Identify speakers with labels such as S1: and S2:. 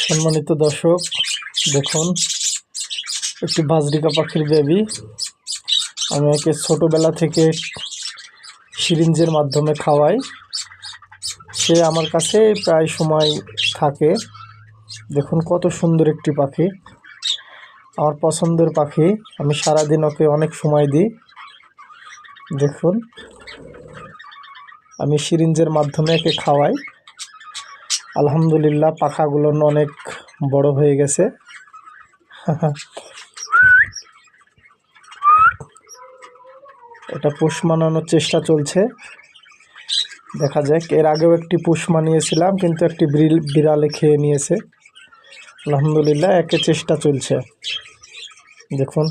S1: সম্মানিত দর্শক, দেখুন একটি বাজরিকা পাখির বেবি। আমি একে ছোটোবেলা থেকে সিরিঞ্জের মাধ্যমে খাওয়াই। সে আমার কাছে প্রায় সময় থাকে। দেখুন কত সুন্দর একটি পাখি, আমার পছন্দের পাখি। আমি সারাদিন ওকে অনেক সময় দিই। দেখুন আমি সিরিঞ্জের মাধ্যমে একে খাওয়াই। আলহামদুলিল্লাহ পাখাগুলো অনেক বড় হয়ে গেছে। এটা পোষ মানানোর চেষ্টা চলছে, দেখা যাক। এর আগেও একটি পোষ মানিয়েছিলাম, কিন্তু একটি বিড়ালে খেয়ে নিয়েছে। আলহামদুলিল্লাহ একে চেষ্টা চলছে। দেখুন